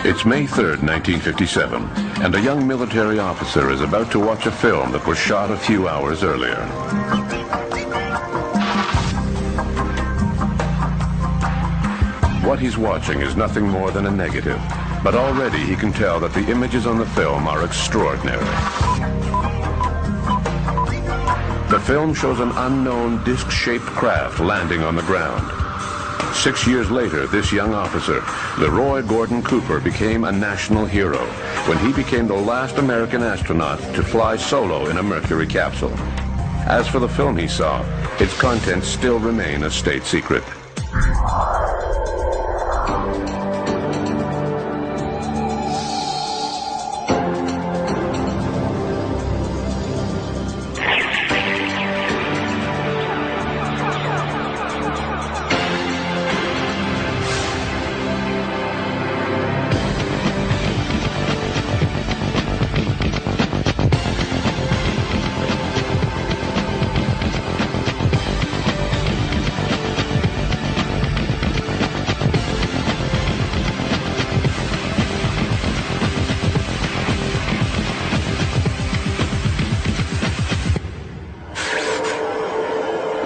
It's May 3rd, 1957, and a young military officer is about to watch a film that was shot a few hours earlier. What he's watching is nothing more than a negative, but already he can tell that the images on the film are extraordinary. The film shows an unknown disc-shaped craft landing on the ground. 6 years later, this young officer, Leroy Gordon Cooper, became a national hero when he became the last American astronaut to fly solo in a Mercury capsule. As for the film he saw, its contents still remain a state secret.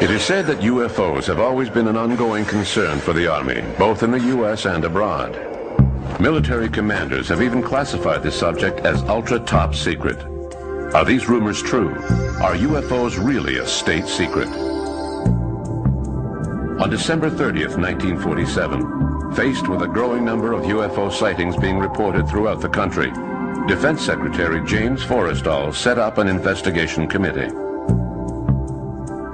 It is said that UFOs have always been an ongoing concern for the Army, both in the U.S. and abroad. Military commanders have even classified this subject as ultra-top secret. Are these rumors true? Are UFOs really a state secret? On December 30th, 1947, faced with a growing number of UFO sightings being reported throughout the country, Defense Secretary James Forrestal set up an investigation committee.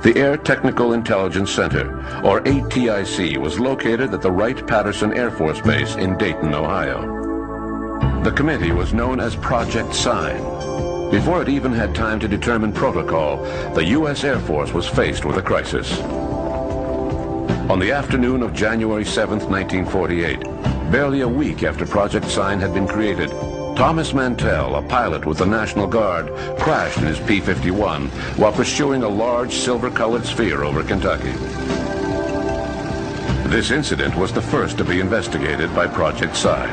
The Air Technical Intelligence Center, or ATIC, was located at the Wright-Patterson Air Force Base in Dayton, Ohio. The committee was known as Project Sign. Before it even had time to determine protocol, the U.S. Air Force was faced with a crisis. On the afternoon of January 7th, 1948, barely a week after Project Sign had been created, Thomas Mantell, a pilot with the National Guard, crashed in his P-51 while pursuing a large silver-colored sphere over Kentucky. This incident was the first to be investigated by Project Sign.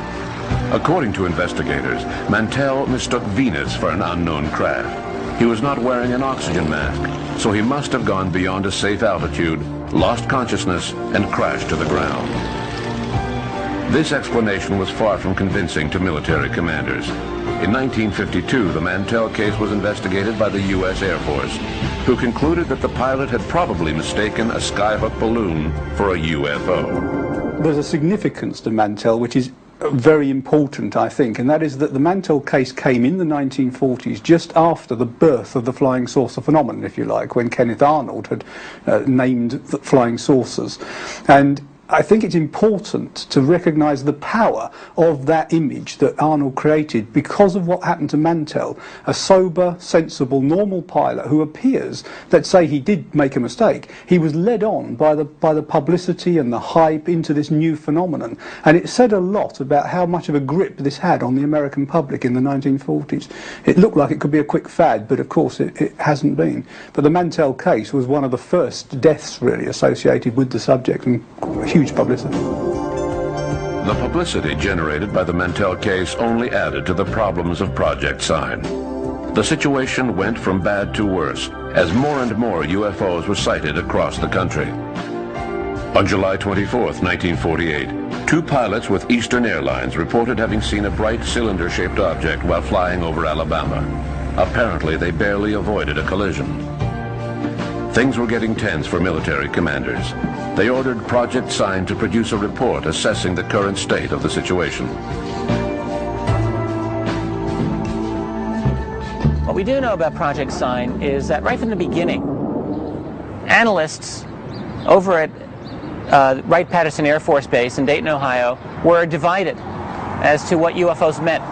According to investigators, Mantell mistook Venus for an unknown craft. He was not wearing an oxygen mask, so he must have gone beyond a safe altitude, lost consciousness, and crashed to the ground. This explanation was far from convincing to military commanders. In 1952, the Mantell case was investigated by the U.S. Air Force, who concluded that the pilot had probably mistaken a skyhook balloon for a UFO. There's a significance to Mantell which is very important, I think, and that is that the Mantell case came in the 1940s just after the birth of the flying saucer phenomenon, if you like, when Kenneth Arnold had named the flying saucers. And I think it's important to recognise the power of that image that Arnold created because of what happened to Mantell, a sober, sensible, normal pilot who appears, let's say he did make a mistake, he was led on by the publicity and the hype into this new phenomenon. And it said a lot about how much of a grip this had on the American public in the 1940s. It looked like it could be a quick fad, but of course it hasn't been. But the Mantell case was one of the first deaths really associated with the subject, and huge publicity. The publicity generated by the Mantell case only added to the problems of Project Sign. The situation went from bad to worse as more and more UFOs were sighted across the country. On July 24th, 1948, two pilots with Eastern Airlines reported having seen a bright cylinder-shaped object while flying over Alabama. Apparently, they barely avoided a collision. Things were getting tense for military commanders. They ordered Project Sign to produce a report assessing the current state of the situation. What we do know about Project Sign is that right from the beginning, analysts over at Wright-Patterson Air Force Base in Dayton, Ohio, were divided as to what UFOs meant.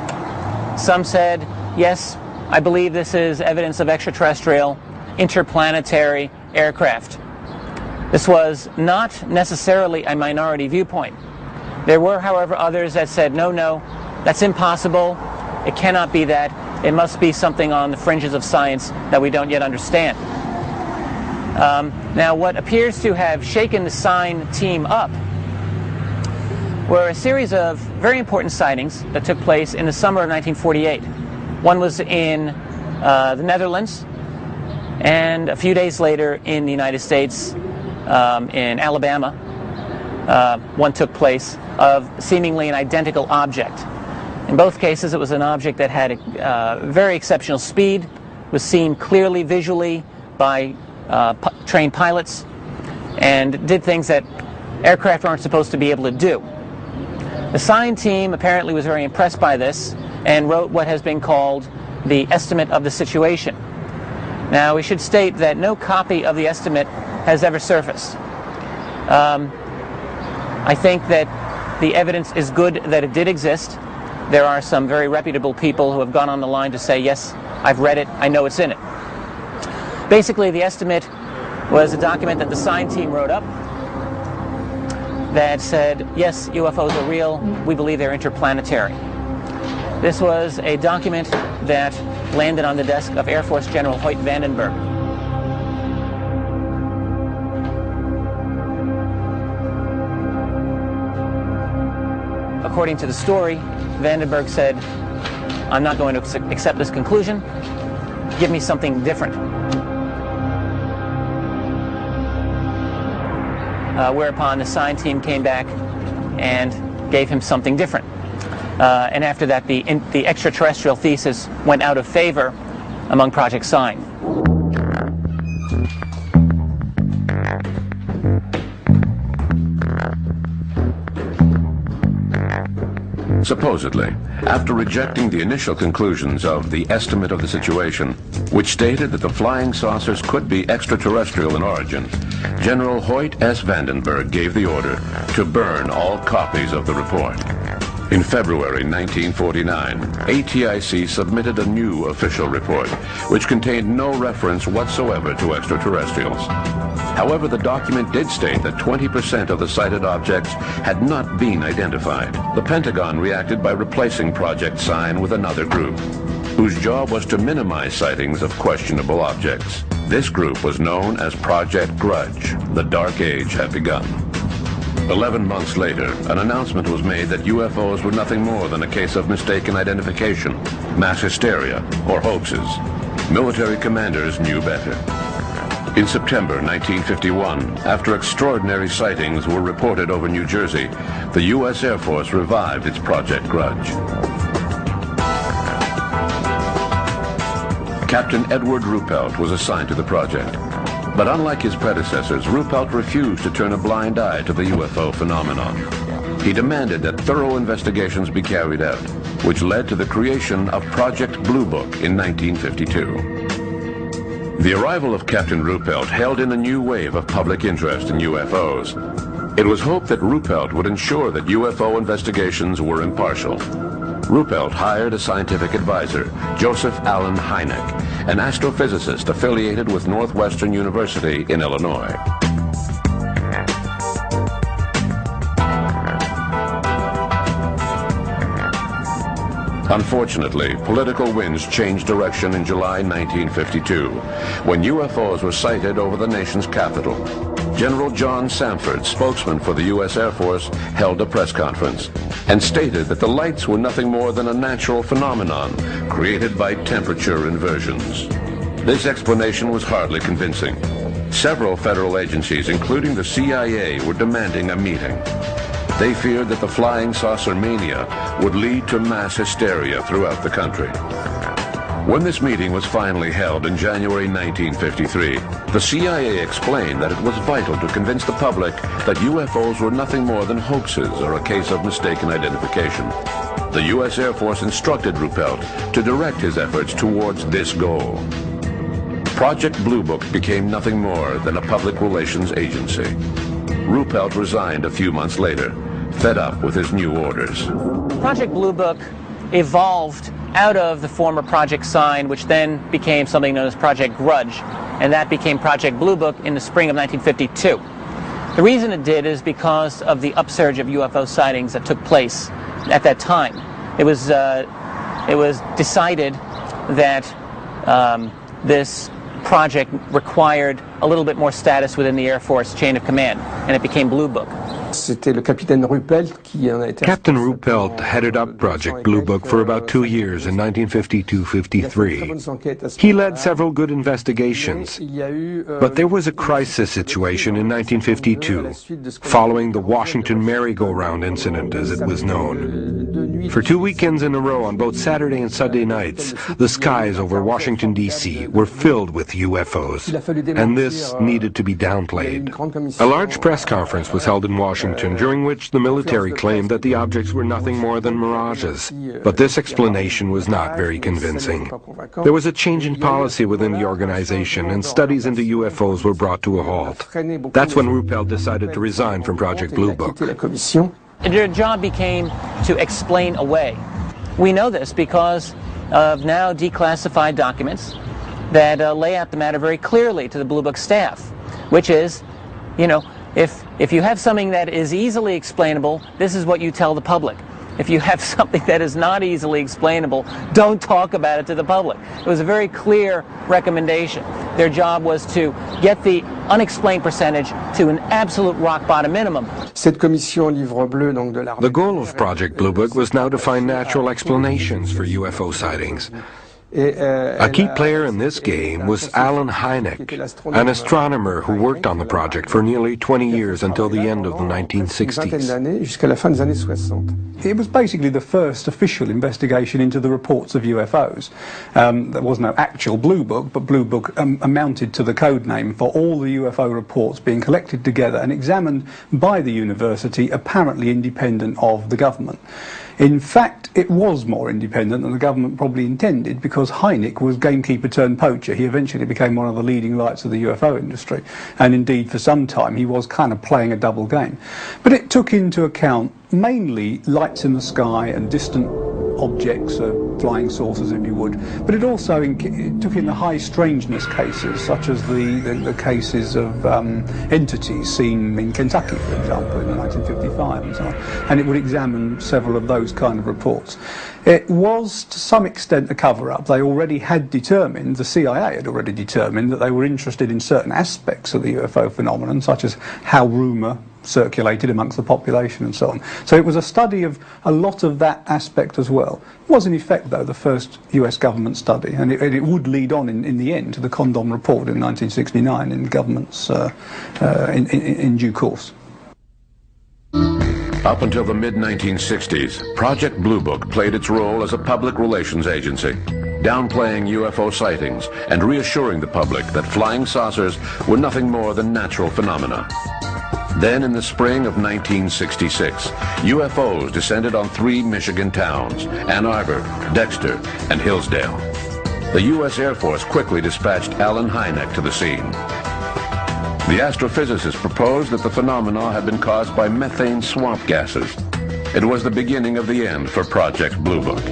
Some said, yes, I believe this is evidence of extraterrestrial, interplanetary aircraft. This was not necessarily a minority viewpoint. There were, however, others that said, no, that's impossible. It cannot be that. It must be something on the fringes of science that we don't yet understand. Now, what appears to have shaken the Sign team up were a series of very important sightings that took place in the summer of 1948. One was in the Netherlands, and a few days later in the United States, in Alabama, one took place of seemingly an identical object. In both cases, it was an object that had a very exceptional speed, was seen clearly visually by trained pilots, and did things that aircraft aren't supposed to be able to do. The sign team apparently was very impressed by this and wrote what has been called the estimate of the situation. Now, we should state that no copy of the estimate has ever surfaced. I think that the evidence is good that it did exist. There are some very reputable people who have gone on the line to say, yes, I've read it, I know it's in it. Basically, the estimate was a document that the sign team wrote up that said, yes, UFOs are real, we believe they're interplanetary. This was a document that landed on the desk of Air Force General Hoyt Vandenberg. According to the story, Vandenberg said, I'm not going to accept this conclusion, give me something different. Whereupon the sign team came back and gave him something different. And after that, the extraterrestrial thesis went out of favor among Project Sign. Supposedly, after rejecting the initial conclusions of the estimate of the situation, which stated that the flying saucers could be extraterrestrial in origin, General Hoyt S. Vandenberg gave the order to burn all copies of the report. In February 1949, ATIC submitted a new official report, which contained no reference whatsoever to extraterrestrials. However, the document did state that 20% of the sighted objects had not been identified. The Pentagon reacted by replacing Project Sign with another group, whose job was to minimize sightings of questionable objects. This group was known as Project Grudge. The Dark Age had begun. 11 months later, an announcement was made that UFOs were nothing more than a case of mistaken identification, mass hysteria, or hoaxes. Military commanders knew better. In September 1951, after extraordinary sightings were reported over New Jersey, the U.S. Air Force revived its Project Grudge. Captain Edward Ruppelt was assigned to the project. But unlike his predecessors, Ruppelt refused to turn a blind eye to the UFO phenomenon. He demanded that thorough investigations be carried out, which led to the creation of Project Blue Book in 1952. The arrival of Captain Ruppelt held in a new wave of public interest in UFOs. It was hoped that Ruppelt would ensure that UFO investigations were impartial. Ruppelt hired a scientific advisor, Joseph Allen Hynek, an astrophysicist affiliated with Northwestern University in Illinois. Unfortunately, political winds changed direction in July 1952, when UFOs were sighted over the nation's capital. General John Samford, spokesman for the U.S. Air Force, held a press conference and stated that the lights were nothing more than a natural phenomenon created by temperature inversions. This explanation was hardly convincing. Several federal agencies, including the CIA, were demanding a meeting. They feared that the flying saucer mania would lead to mass hysteria throughout the country. When this meeting was finally held in January 1953, the CIA explained that it was vital to convince the public that UFOs were nothing more than hoaxes or a case of mistaken identification. The U.S. Air Force instructed Ruppelt to direct his efforts towards this goal. Project Blue Book became nothing more than a public relations agency. Ruppelt resigned a few months later, fed up with his new orders. Project Blue Book evolved out of the former Project Sign, which then became something known as Project Grudge, and that became Project Blue Book in the spring of 1952. The reason it did is because of the upsurge of UFO sightings that took place at that time. It was decided that this project required a little bit more status within the Air Force chain of command, and it became Blue Book. Captain Ruppelt headed up Project Blue Book for about 2 years in 1952-53. He led several good investigations, but there was a crisis situation in 1952, following the Washington merry-go-round incident, as it was known. For 2 weekends in a row, on both Saturday and Sunday nights, the skies over Washington, D.C. were filled with UFOs, and this needed to be downplayed. A large press conference was held in Washington, during which the military claimed that the objects were nothing more than mirages. But this explanation was not very convincing. There was a change in policy within the organization, and studies into UFOs were brought to a halt. That's when Ruppelt decided to resign from Project Blue Book. Their job became to explain away. We know this because of now declassified documents that lay out the matter very clearly to the Blue Book staff, which is, you know, if you have something that is easily explainable, this is what you tell the public. If you have something that is not easily explainable, don't talk about it to the public. It was a very clear recommendation. Their job was to get the unexplained percentage to an absolute rock bottom minimum. The goal of Project Blue Book was now to find natural explanations for UFO sightings. A key player in this game was Allen Hynek, an astronomer who worked on the project for nearly 20 years until the end of the 1960s. It was basically the first official investigation into the reports of UFOs. There was no actual Blue Book, but Blue Book amounted to the code name for all the UFO reports being collected together and examined by the university, apparently independent of the government. In fact, it was more independent than the government probably intended, because Hynek was gamekeeper turned poacher. He eventually became one of the leading lights of the UFO industry, and indeed for some time he was kind of playing a double game. But it took into account mainly lights in the sky and distant objects, flying saucers if you would, but it also took in the high strangeness cases, such as the cases of entities seen in Kentucky, for example, in 1955 and so on, and it would examine several of those kind of reports. It was to some extent a cover-up. They already had determined, the CIA had already determined, that they were interested in certain aspects of the UFO phenomenon, such as how rumour circulated amongst the population and so on. So it was a study of a lot of that aspect as well. It was in effect, though, the first US government study, and it would lead on in the end to the Condom Report in 1969 in government's in due course. Up until the mid-1960s, Project Blue Book played its role as a public relations agency, downplaying UFO sightings and reassuring the public that flying saucers were nothing more than natural phenomena. Then in the spring of 1966, UFOs descended on 3 Michigan towns, Ann Arbor, Dexter, and Hillsdale. The U.S. Air Force quickly dispatched Allen Hynek to the scene. The astrophysicist proposed that the phenomena had been caused by methane swamp gases. It was the beginning of the end for Project Blue Book.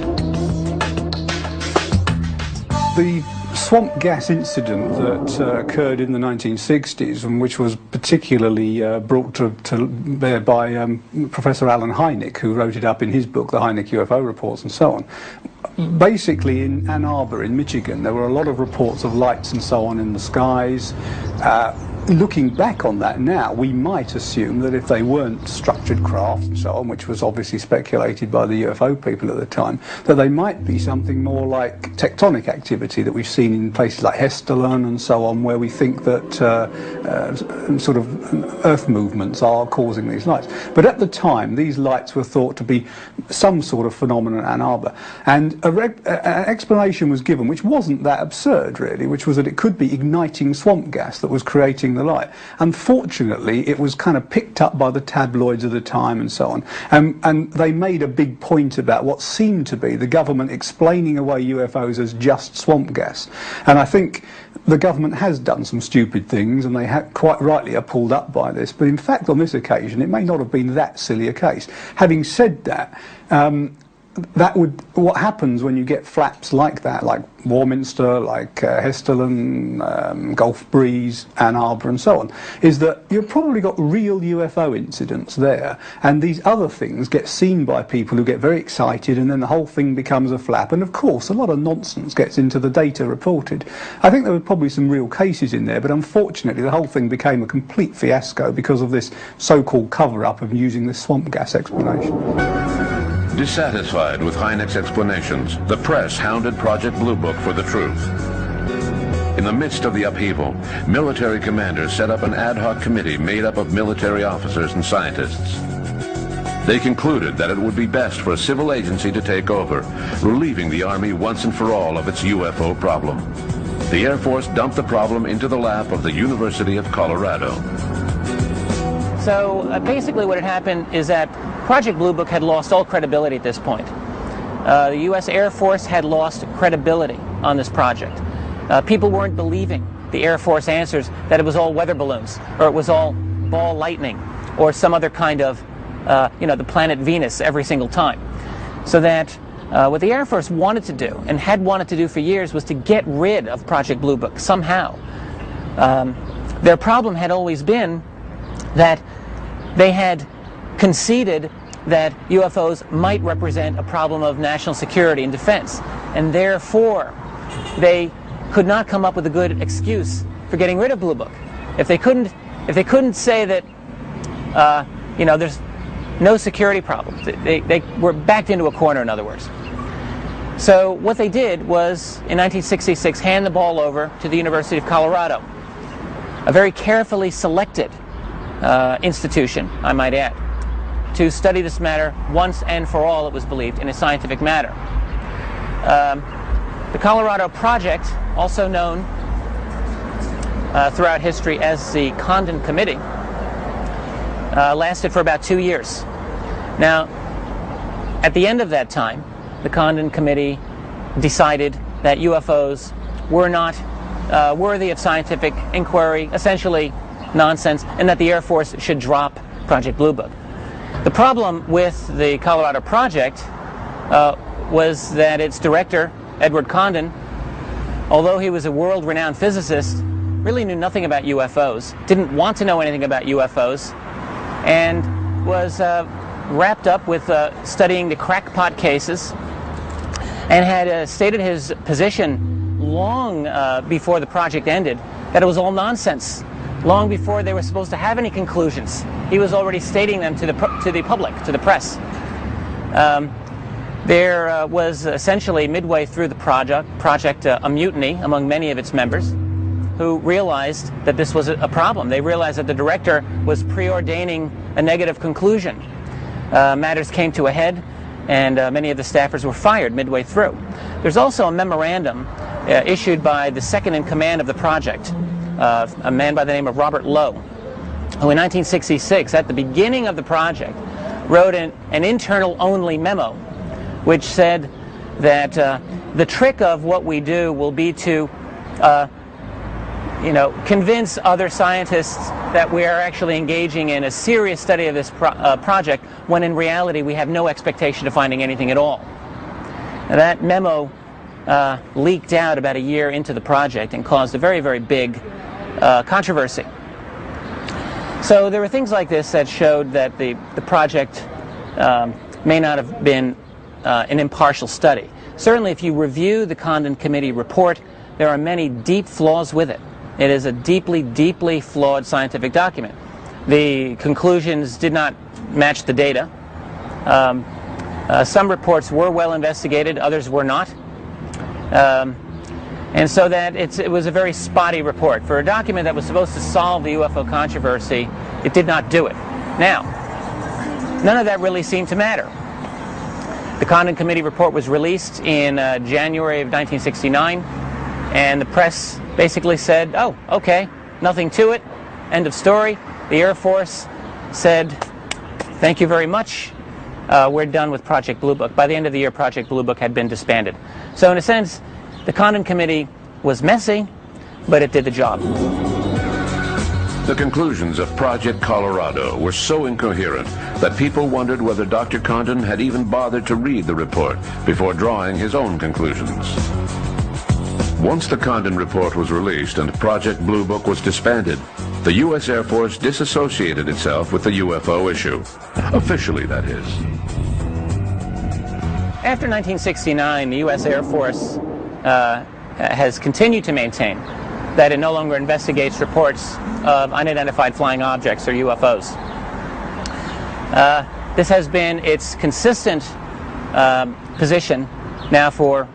The swamp gas incident that occurred in the 1960s, and which was particularly brought to bear by Professor Allen Hynek, who wrote it up in his book, The Hynek UFO Reports and so on. Basically, in Ann Arbor, in Michigan, there were a lot of reports of lights and so on in the skies. Looking back on that now, we might assume that if they weren't structured craft and so on, which was obviously speculated by the UFO people at the time, that they might be something more like tectonic activity that we've seen in places like Hessdalen and so on, where we think that sort of earth movements are causing these lights. But at the time, these lights were thought to be some sort of phenomenon in Ann Arbor. And an explanation was given, which wasn't that absurd, really, which was that it could be igniting swamp gas that was creating the light. Unfortunately, it was kind of picked up by the tabloids of the time and so on, and they made a big point about what seemed to be the government explaining away UFOs as just swamp gas. And I think the government has done some stupid things, and they quite rightly are pulled up by this, but in fact on this occasion it may not have been that silly a case. Having said that, what happens when you get flaps like that, like Warminster, like Hesthelen, Gulf Breeze, Ann Arbor and so on, is that you've probably got real UFO incidents there, and these other things get seen by people who get very excited, and then the whole thing becomes a flap, and of course a lot of nonsense gets into the data reported. I think there were probably some real cases in there, but unfortunately the whole thing became a complete fiasco because of this so-called cover-up of using this swamp gas explanation. Dissatisfied with Hynek's explanations, the press hounded Project Blue Book for the truth. In the midst of the upheaval, military commanders set up an ad hoc committee made up of military officers and scientists. They concluded that it would be best for a civil agency to take over, relieving the Army once and for all of its UFO problem. The Air Force dumped the problem into the lap of the University of Colorado. So basically what had happened is that Project Blue Book had lost all credibility at this point. The U.S. Air Force had lost credibility on this project. People weren't believing the Air Force answers that it was all weather balloons, or it was all ball lightning, or some other kind of, the planet Venus every single time. So that what the Air Force wanted to do, and had wanted to do for years, was to get rid of Project Blue Book somehow. Their problem had always been that they had conceded that UFOs might represent a problem of national security and defense, and therefore they could not come up with a good excuse for getting rid of Blue Book. If they couldn't say that there's no security problems, they were backed into a corner, in other words. So what they did was, in 1966, hand the ball over to the University of Colorado, a very carefully selected institution, I might add, to study this matter once and for all, it was believed, in a scientific manner. The Colorado Project, also known throughout history as the Condon Committee, lasted for about 2 years. Now, at the end of that time, the Condon Committee decided that UFOs were not worthy of scientific inquiry, essentially nonsense, and that the Air Force should drop Project Blue Book. The problem with the Colorado Project was that its director, Edward Condon, although he was a world-renowned physicist, really knew nothing about UFOs, didn't want to know anything about UFOs, and was wrapped up with studying the crackpot cases, and had stated his position long before the project ended, that it was all nonsense. Long before they were supposed to have any conclusions, he was already stating them to the public, to the press. There was essentially, midway through the project a mutiny among many of its members, who realized that this was a problem. They realized that the director was preordaining a negative conclusion. Matters came to a head, and many of the staffers were fired midway through. There's also a memorandum issued by the second in command of the project, a man by the name of Robert Lowe, who in 1966, at the beginning of the project, wrote an internal-only memo, which said that the trick of what we do will be to convince other scientists that we are actually engaging in a serious study of this project, when in reality we have no expectation of finding anything at all. Now, that memo leaked out about a year into the project and caused a very, very big controversy. So there were things like this that showed that the project may not have been an impartial study. Certainly, if you review the Condon Committee report, there are many deep flaws with it. It is a deeply, deeply flawed scientific document. The conclusions did not match the data. Some reports were well investigated, others were not. And so that it was a very spotty report. For a document that was supposed to solve the UFO controversy, it did not do it. Now, none of that really seemed to matter. The Condon Committee report was released in January of 1969, and the press basically said, oh, okay, nothing to it, end of story. The Air Force said, thank you very much, we're done with Project Blue Book. By the end of the year, Project Blue Book had been disbanded. So in a sense, the Condon Committee was messy, but it did the job. The conclusions of Project Colorado were so incoherent that people wondered whether Dr. Condon had even bothered to read the report before drawing his own conclusions. Once the Condon report was released and Project Blue Book was disbanded, the U.S. Air Force disassociated itself with the UFO issue. Officially, that is. After 1969, the U.S. Air Force has continued to maintain that it no longer investigates reports of unidentified flying objects, or UFOs. This has been its consistent position now for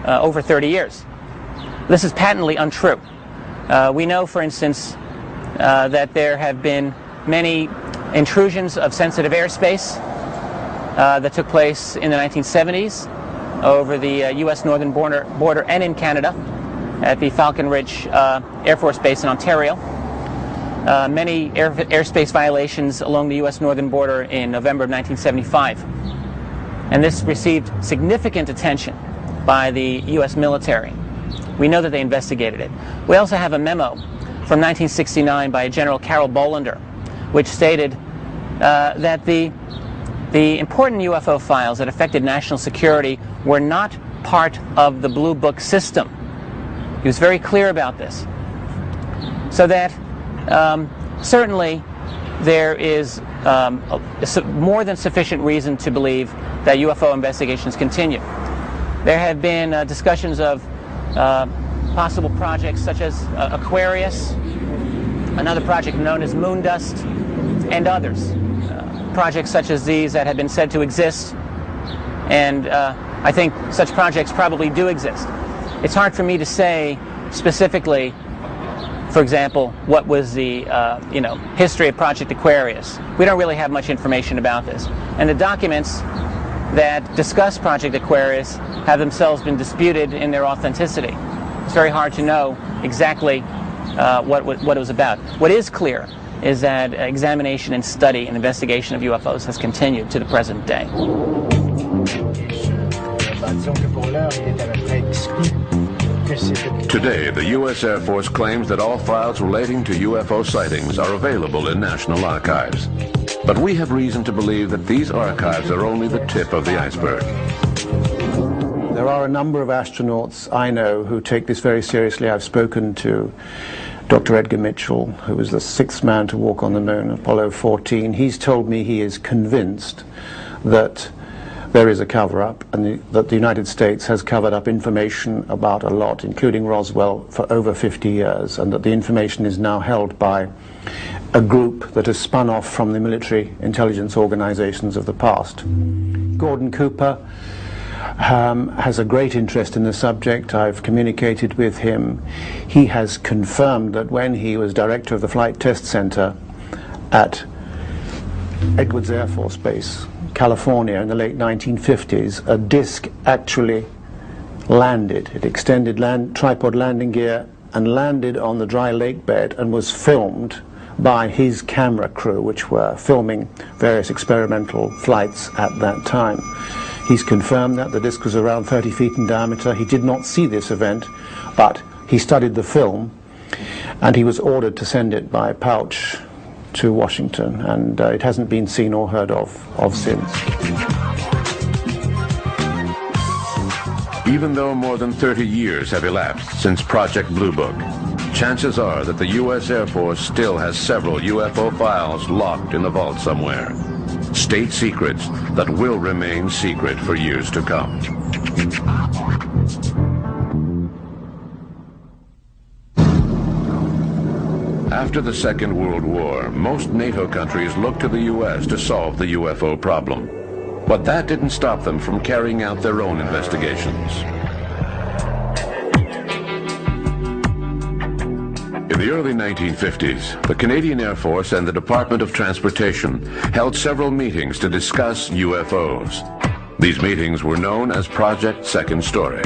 over 30 years. This is patently untrue. We know, for instance, that there have been many intrusions of sensitive airspace that took place in the 1970s over the U.S. northern border and in Canada at the Falcon Ridge Air Force Base in Ontario. Many airspace violations along the U.S. northern border in November of 1975. And this received significant attention by the U.S. military. We know that they investigated it. We also have a memo from 1969 by General Carol Bolander, which stated that the important UFO files that affected national security were not part of the Blue Book system. He was very clear about this. So that certainly there is more than sufficient reason to believe that UFO investigations continue. There have been discussions of possible projects such as Aquarius, another project known as Moondust, and others. Projects such as these that have been said to exist, and I think such projects probably do exist. It's hard for me to say specifically, for example, what was the history of Project Aquarius. We don't really have much information about this. And the documents that discuss Project Aquarius have themselves been disputed in their authenticity. It's very hard to know exactly what it was about. What is clear is that examination and study and investigation of UFOs has continued to the present day. Today, the U.S. Air Force claims that all files relating to UFO sightings are available in national archives. But we have reason to believe that these archives are only the tip of the iceberg. There are a number of astronauts I know who take this very seriously. I've spoken to Dr. Edgar Mitchell, who was the sixth man to walk on the moon, Apollo 14. He's told me he is convinced that there is a cover-up, and that the United States has covered up information about a lot, including Roswell, for over 50 years, and that the information is now held by a group that has spun off from the military intelligence organizations of the past. Gordon Cooper has a great interest in the subject. I've communicated with him. He has confirmed that when he was director of the Flight Test Center at Edwards Air Force Base, California, in the late 1950s, a disc actually landed. It extended tripod landing gear and landed on the dry lake bed and was filmed by his camera crew, which were filming various experimental flights at that time. He's confirmed that the disc was around 30 feet in diameter. He did not see this event, but he studied the film, and he was ordered to send it by pouch to Washington, and it hasn't been seen or heard of since. Even though more than 30 years have elapsed since Project Blue Book, chances are that the U.S. Air Force still has several UFO files locked in the vault somewhere. State secrets that will remain secret for years to come. After the Second World War, most NATO countries looked to the U.S. to solve the UFO problem. But that didn't stop them from carrying out their own investigations. In the early 1950s, the Canadian Air Force and the Department of Transportation held several meetings to discuss UFOs. These meetings were known as Project Second Story.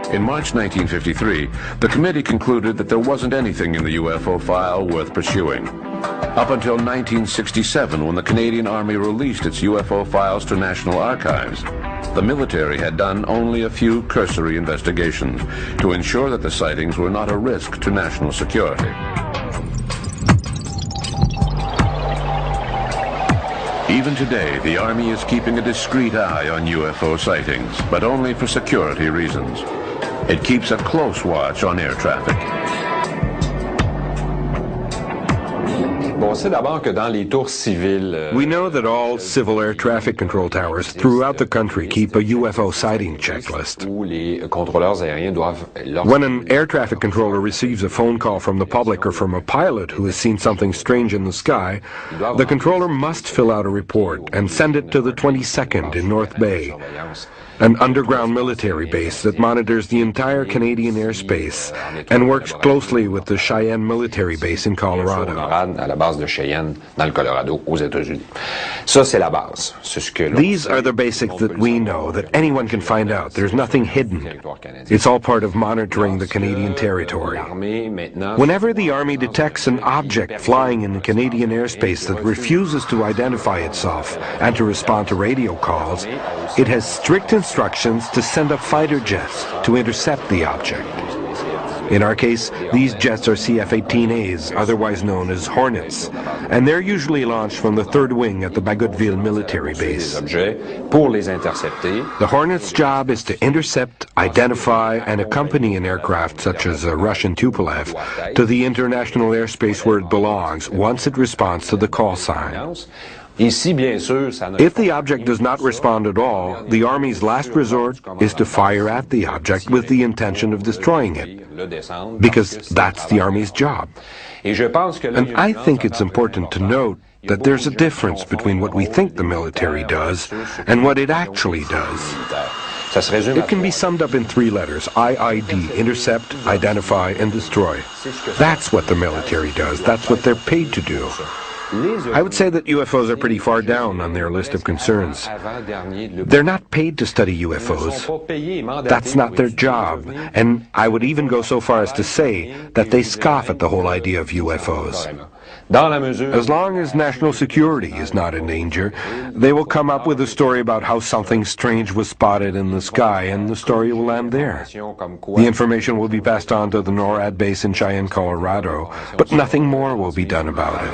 In March 1953, the committee concluded that there wasn't anything in the UFO file worth pursuing. Up until 1967, when the Canadian Army released its UFO files to national archives, the military had done only a few cursory investigations to ensure that the sightings were not a risk to national security. Even today, the Army is keeping a discreet eye on UFO sightings, but only for security reasons. It keeps a close watch on air traffic. We know that all civil air traffic control towers throughout the country keep a UFO sighting checklist. When an air traffic controller receives a phone call from the public or from a pilot who has seen something strange in the sky, the controller must fill out a report and send it to the 22nd in North Bay, an underground military base that monitors the entire Canadian airspace and works closely with the Cheyenne military base in Colorado. These are the basics that we know, that anyone can find out. There's nothing hidden. It's all part of monitoring the Canadian territory. Whenever the Army detects an object flying in the Canadian airspace that refuses to identify itself and to respond to radio calls, it has strict instructions to send up fighter jets to intercept the object. In our case, these jets are CF-18As, otherwise known as Hornets, and they're usually launched from the 3rd Wing at the Bagotville military base. The Hornets' job is to intercept, identify, and accompany an aircraft such as a Russian Tupolev to the international airspace where it belongs once it responds to the call sign. If the object does not respond at all, the Army's last resort is to fire at the object with the intention of destroying it, because that's the Army's job. And I think it's important to note that there's a difference between what we think the military does and what it actually does. It can be summed up in 3 letters: IID, intercept, identify, and destroy. That's what the military does. That's what they're paid to do. I would say that UFOs are pretty far down on their list of concerns. They're not paid to study UFOs. That's not their job. And I would even go so far as to say that they scoff at the whole idea of UFOs. As long as national security is not in danger, they will come up with a story about how something strange was spotted in the sky, and the story will end there. The information will be passed on to the NORAD base in Cheyenne, Colorado, but nothing more will be done about it.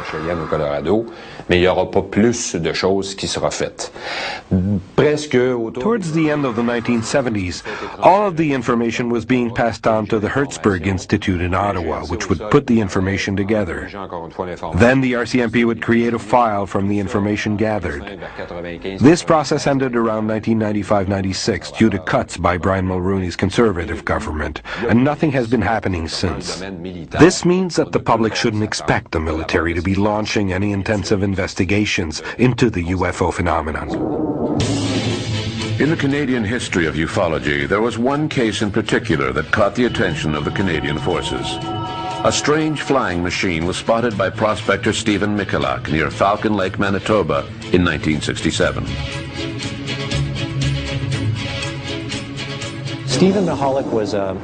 Towards the end of the 1970s, all of the information was being passed on to the Hertzberg Institute in Ottawa, which would put the information together. Then the RCMP would create a file from the information gathered. This process ended around 1995-96 due to cuts by Brian Mulroney's Conservative government, and nothing has been happening since. This means that the public shouldn't expect the military to be launching any intensive investigations into the UFO phenomenon. In the Canadian history of ufology, there was one case in particular that caught the attention of the Canadian forces. A strange flying machine was spotted by prospector Stephen Michalak near Falcon Lake, Manitoba in 1967. Stephen Michalak was an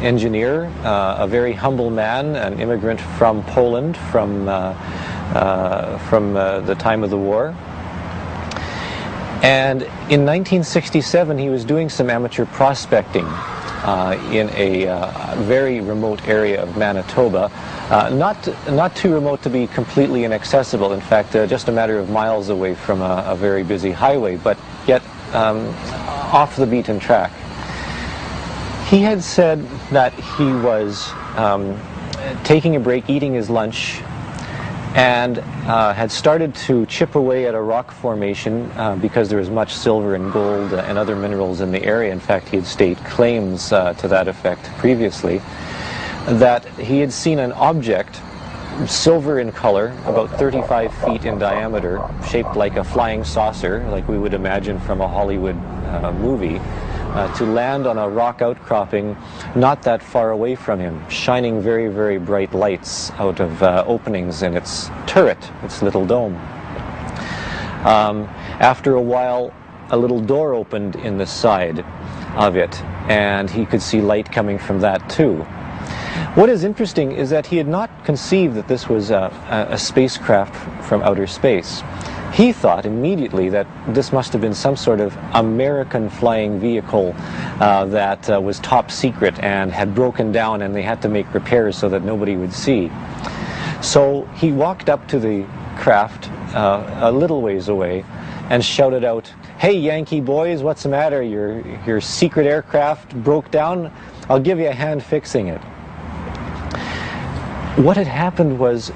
engineer, a very humble man, an immigrant from Poland from the time of the war. And in 1967 he was doing some amateur prospecting in a very remote area of Manitoba, not too remote to be completely inaccessible. In fact, just a matter of miles away from a very busy highway, but yet off the beaten track. He had said that he was taking a break, eating his lunch, and had started to chip away at a rock formation because there was much silver and gold and other minerals in the area. In fact, he had staked claims to that effect previously, that he had seen an object, silver in color, about 35 feet in diameter, shaped like a flying saucer, like we would imagine from a Hollywood movie, to land on a rock outcropping not that far away from him, shining very, very bright lights out of openings in its turret, its little dome. After a while, a little door opened in the side of it, and he could see light coming from that too. What is interesting is that he had not conceived that this was a spacecraft from outer space. He thought immediately that this must have been some sort of American flying vehicle that was top secret and had broken down, and they had to make repairs so that nobody would see. So he walked up to the craft a little ways away and shouted out, "Hey, Yankee boys, what's the matter? Your secret aircraft broke down? I'll give you a hand fixing it." What had happened was,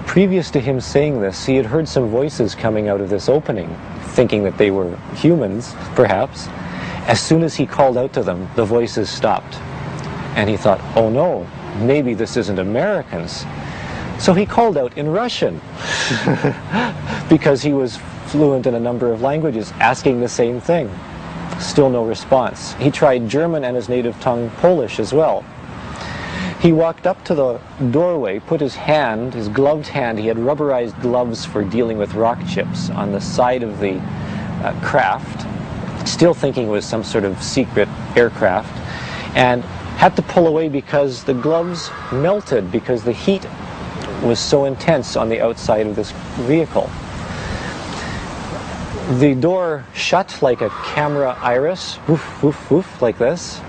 previous to him saying this, he had heard some voices coming out of this opening, thinking that they were humans, perhaps. As soon as he called out to them, the voices stopped. And he thought, oh no, maybe this isn't Americans. So he called out in Russian, because he was fluent in a number of languages, asking the same thing. Still no response. He tried German and his native tongue Polish as well. He walked up to the doorway, put his hand, his gloved hand, he had rubberized gloves for dealing with rock chips, on the side of the craft, still thinking it was some sort of secret aircraft, and had to pull away because the gloves melted, because the heat was so intense on the outside of this vehicle. The door shut like a camera iris, woof, woof, woof, like this.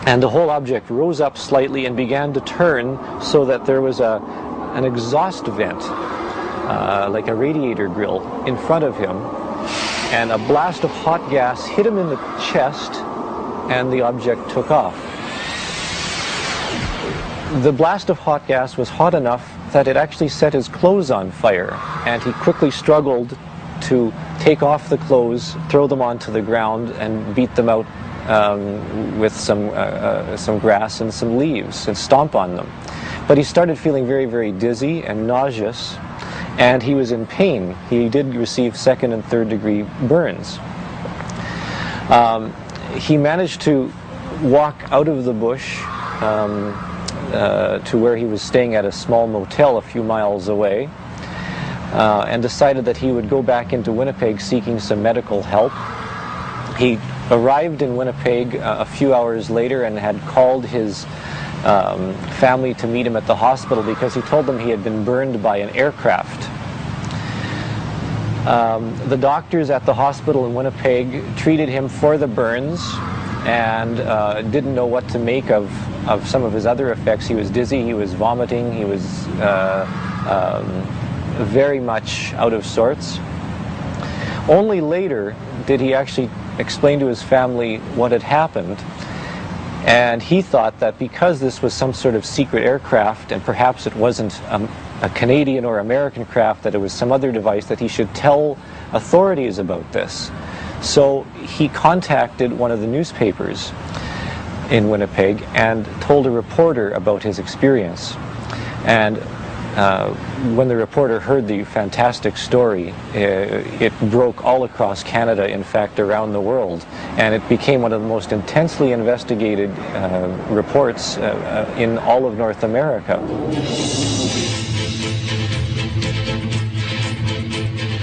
And the whole object rose up slightly and began to turn so that there was an exhaust vent, like a radiator grill, in front of him. And a blast of hot gas hit him in the chest, and the object took off. The blast of hot gas was hot enough that it actually set his clothes on fire, and he quickly struggled to take off the clothes, throw them onto the ground, and beat them out with some grass and some leaves, and stomp on them. But he started feeling very, very dizzy and nauseous, and he was in pain. He did receive second and third degree burns. He managed to walk out of the bush to where he was staying at a small motel a few miles away, and decided that he would go back into Winnipeg seeking some medical help. He arrived in Winnipeg a few hours later and had called his family to meet him at the hospital because he told them he had been burned by an aircraft. The doctors at the hospital in Winnipeg treated him for the burns and didn't know what to make of some of his other effects. He was dizzy, he was vomiting, he was very much out of sorts. Only later did he actually explain to his family what had happened, and he thought that because this was some sort of secret aircraft and perhaps it wasn't a Canadian or American craft, that it was some other device, that he should tell authorities about this. So he contacted one of the newspapers in Winnipeg and told a reporter about his experience. And when the reporter heard the fantastic story, it broke all across Canada, in fact around the world, and it became one of the most intensely investigated reports in all of North America.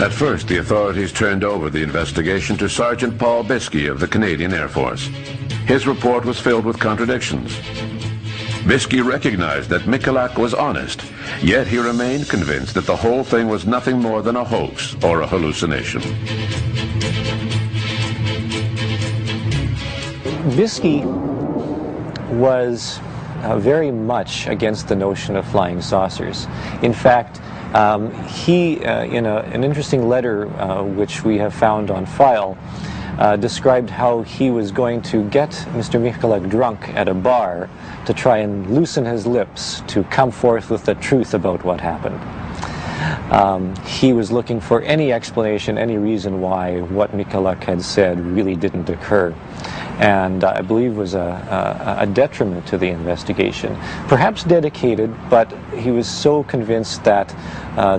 At first, the authorities turned over the investigation to Sergeant Paul Biskey of the Canadian Air Force. His report was filled with contradictions. Biskey recognized that Michalak was honest, yet he remained convinced that the whole thing was nothing more than a hoax or a hallucination. Biskey was very much against the notion of flying saucers. In fact, he, in an interesting letter which we have found on file, described how he was going to get Mr. Michalak drunk at a bar to try and loosen his lips to come forth with the truth about what happened. He was looking for any explanation, any reason why what Michalak had said really didn't occur, and I believe was a detriment to the investigation. Perhaps dedicated, but he was so convinced that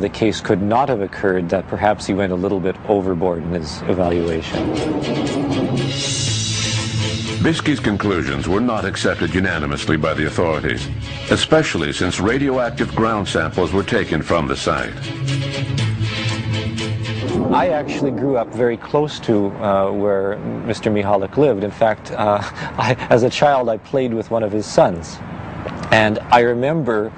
the case could not have occurred that perhaps he went a little bit overboard in his evaluation. Biskey's conclusions were not accepted unanimously by the authorities, especially since radioactive ground samples were taken from the site. I actually grew up very close to where Mr. Michalak lived. In fact, as a child I played with one of his sons. And I remember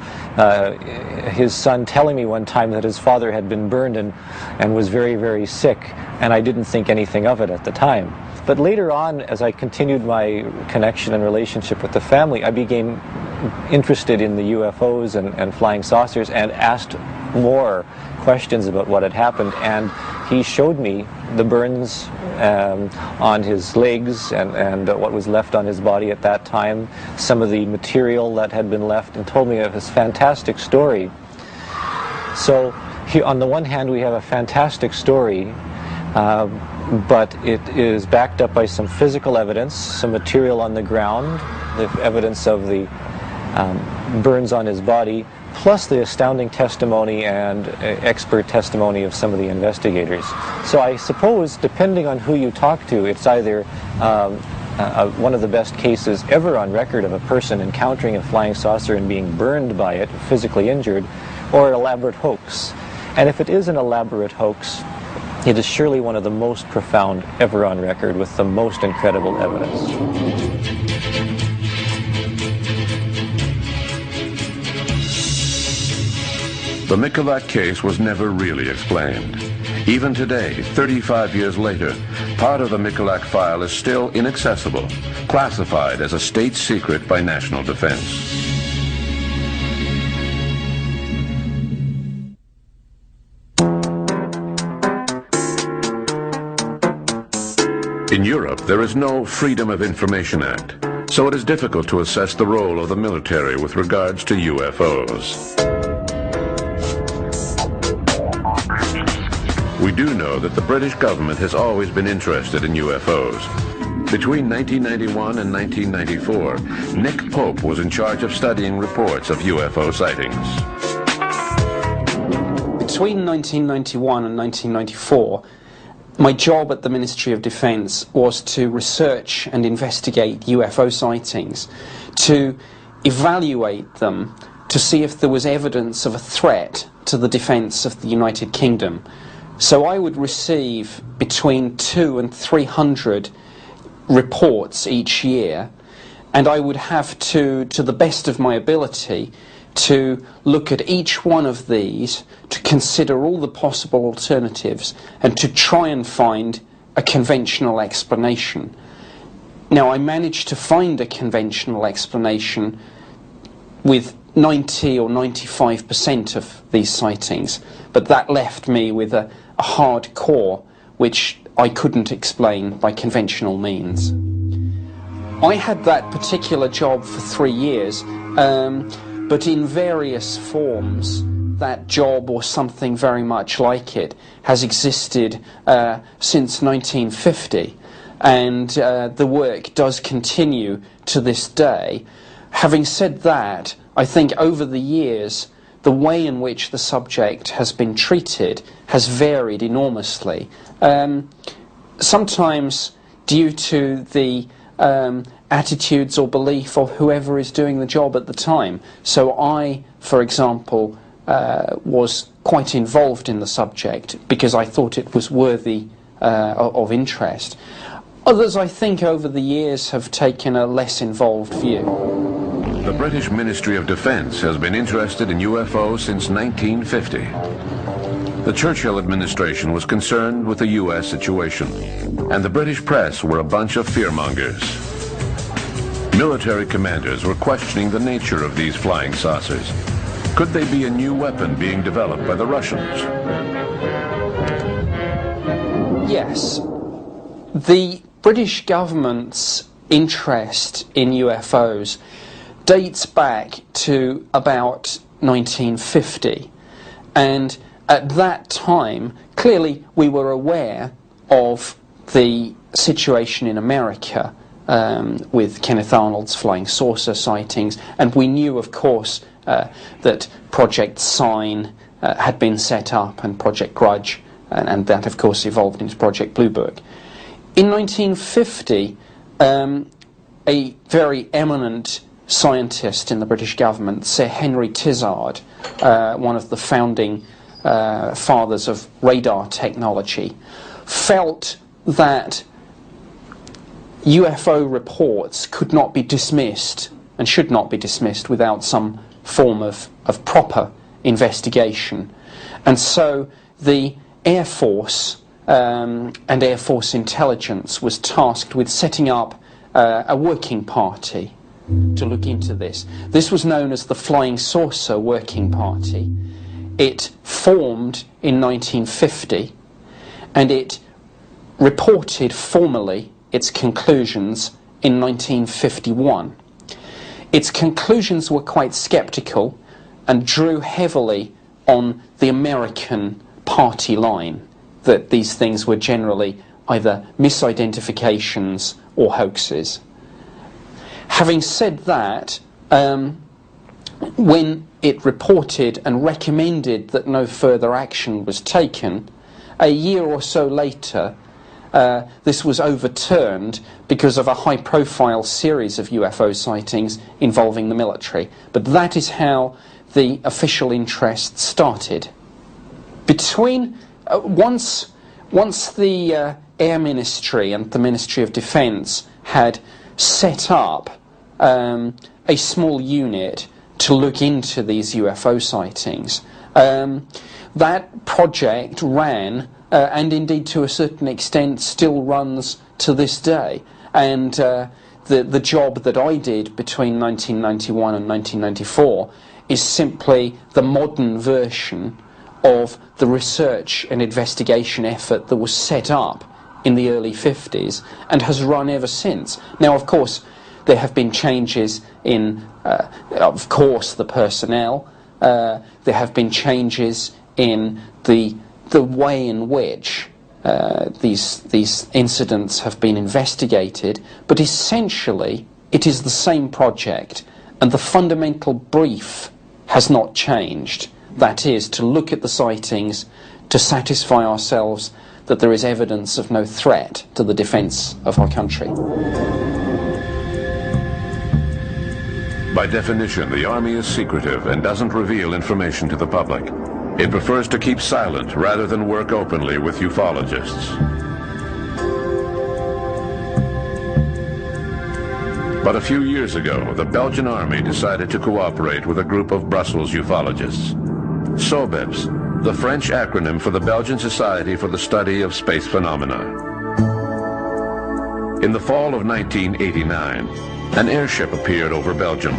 his son telling me one time that his father had been burned and was very, very sick, and I didn't think anything of it at the time. But later on, as I continued my connection and relationship with the family, I became interested in the UFOs and flying saucers and asked more questions about what had happened, and he showed me the burns on his legs and what was left on his body at that time, some of the material that had been left, and told me of his fantastic story. So on the one hand, we have a fantastic story, but it is backed up by some physical evidence, some material on the ground, the evidence of the burns on his body, plus the astounding testimony and expert testimony of some of the investigators. So I suppose, depending on who you talk to, it's either one of the best cases ever on record of a person encountering a flying saucer and being burned by it, physically injured, or an elaborate hoax. And if it is an elaborate hoax, it is surely one of the most profound ever on record with the most incredible evidence. The Michalak case was never really explained. Even today, 35 years later, part of the Michalak file is still inaccessible, classified as a state secret by National Defense. In Europe, there is no Freedom of Information Act, so it is difficult to assess the role of the military with regards to UFOs. We do know that the British government has always been interested in UFOs. Between 1991 and 1994, Nick Pope was in charge of studying reports of UFO sightings. Between 1991 and 1994, my job at the Ministry of Defence was to research and investigate UFO sightings, to evaluate them, to see if there was evidence of a threat to the defence of the United Kingdom. So I would receive between 200 and 300 reports each year, and I would have to the best of my ability, to look at each one of these, to consider all the possible alternatives, and to try and find a conventional explanation. Now, I managed to find a conventional explanation with 90 or 95% of these sightings, but that left me with a hard core which I couldn't explain by conventional means. I had that particular job for 3 years, but in various forms that job or something very much like it has existed since 1950, and the work does continue to this day. Having said that, I think over the years the way in which the subject has been treated has varied enormously, sometimes due to the attitudes or belief of whoever is doing the job at the time. So I, for example, was quite involved in the subject because I thought it was worthy of interest. Others, I think, over the years have taken a less involved view. The British Ministry of Defence has been interested in UFOs since 1950. The Churchill administration was concerned with the US situation, and the British press were a bunch of fearmongers. Military commanders were questioning the nature of these flying saucers. Could they be a new weapon being developed by the Russians? Yes. The British government's interest in UFOs dates back to about 1950, and at that time clearly we were aware of the situation in America with Kenneth Arnold's flying saucer sightings, and we knew, of course, that Project Sign had been set up, and Project Grudge, and that of course evolved into Project Blue Book. In 1950, a very eminent scientist in the British government, Sir Henry Tizard, one of the founding fathers of radar technology, felt that UFO reports could not be dismissed and should not be dismissed without some form of proper investigation. And so the Air Force and Air Force intelligence was tasked with setting up a working party to look into this. This was known as the Flying Saucer Working Party. It formed in 1950, and it reported formally its conclusions in 1951. Its conclusions were quite sceptical and drew heavily on the American party line, that these things were generally either misidentifications or hoaxes. Having said that, when it reported and recommended that no further action was taken, a year or so later, this was overturned because of a high-profile series of UFO sightings involving the military. But that is how the official interest started. Once the Air Ministry and the Ministry of Defence had set up a small unit to look into these UFO sightings, that project ran, and indeed to a certain extent still runs to this day. And the job that I did between 1991 and 1994 is simply the modern version of the research and investigation effort that was set up in the early 50s and has run ever since. Now, of course, there have been changes in, of course, the personnel. There have been changes in the way in which these incidents have been investigated, but essentially it is the same project, and the fundamental brief has not changed. That is, to look at the sightings to satisfy ourselves that there is evidence of no threat to the defence of our country. By definition, the Army is secretive and doesn't reveal information to the public. It prefers to keep silent rather than work openly with ufologists. But a few years ago, the Belgian Army decided to cooperate with a group of Brussels ufologists. SOBEPS, the French acronym for the Belgian Society for the Study of Space Phenomena. In the fall of 1989, an airship appeared over Belgium.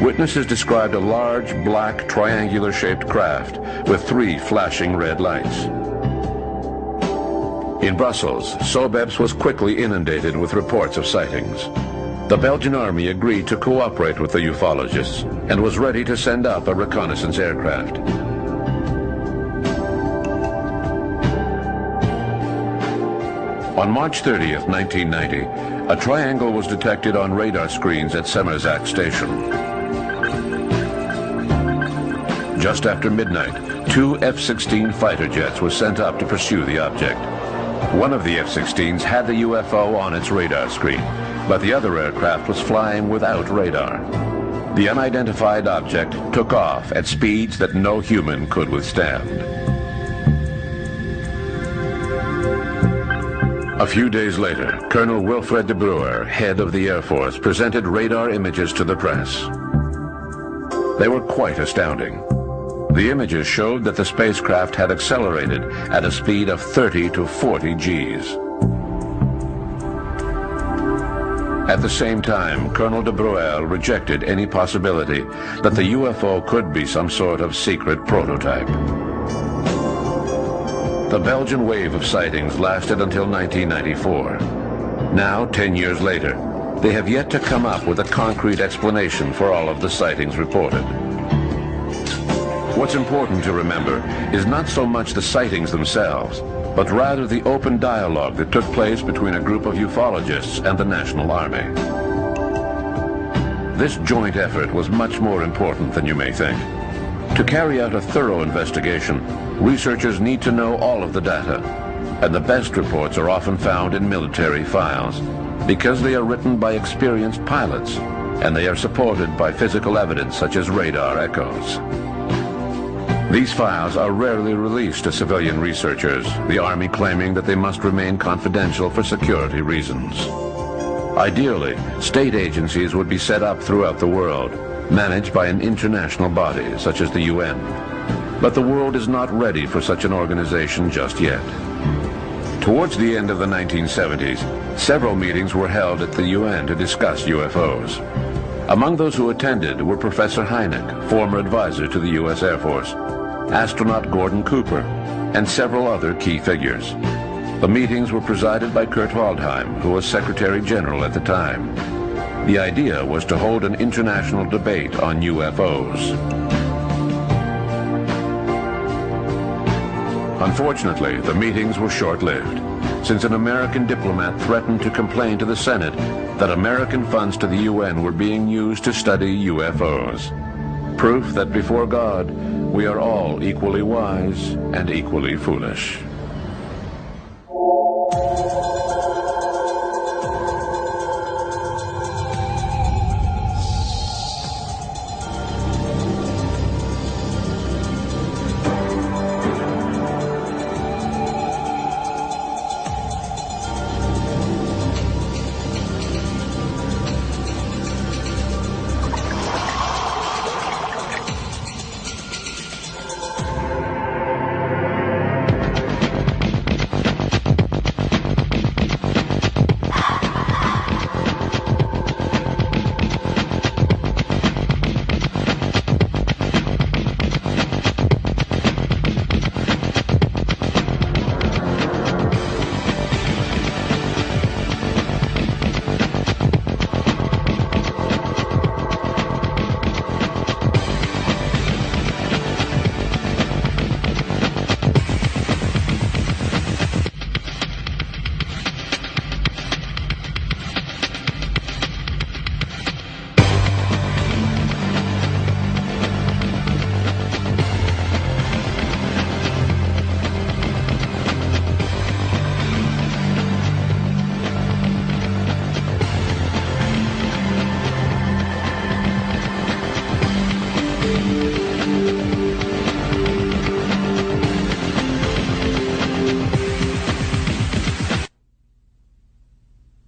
Witnesses described a large, black, triangular-shaped craft with 3 flashing red lights. In Brussels, SOBEPS was quickly inundated with reports of sightings. The Belgian Army agreed to cooperate with the ufologists and was ready to send up a reconnaissance aircraft. On March 30th, 1990, a triangle was detected on radar screens at Semerzak Station. Just after midnight, 2 F-16 fighter jets were sent up to pursue the object. One of the F-16s had the UFO on its radar screen, but the other aircraft was flying without radar. The unidentified object took off at speeds that no human could withstand. A few days later, Colonel Wilfred de Bruer, head of the Air Force, presented radar images to the press. They were quite astounding. The images showed that the spacecraft had accelerated at a speed of 30 to 40 Gs. At the same time, Colonel de Bruer rejected any possibility that the UFO could be some sort of secret prototype. The Belgian wave of sightings lasted until 1994. Now, 10 years later, they have yet to come up with a concrete explanation for all of the sightings reported. What's important to remember is not so much the sightings themselves, but rather the open dialogue that took place between a group of ufologists and the National Army. This joint effort was much more important than you may think. To carry out a thorough investigation, researchers need to know all of the data, and the best reports are often found in military files, because they are written by experienced pilots, and they are supported by physical evidence such as radar echoes. These files are rarely released to civilian researchers, the Army claiming that they must remain confidential for security reasons. Ideally, state agencies would be set up throughout the world, managed by an international body such as the UN. But the world is not ready for such an organization just yet. Towards the end of the 1970s, several meetings were held at the UN to discuss UFOs. Among those who attended were Professor Hynek, former advisor to the U.S. Air Force, astronaut Gordon Cooper, and several other key figures. The meetings were presided by Kurt Waldheim, who was Secretary General at the time. The idea was to hold an international debate on UFOs. Unfortunately, the meetings were short-lived, since an American diplomat threatened to complain to the Senate that American funds to the UN were being used to study UFOs. Proof that before God, we are all equally wise and equally foolish.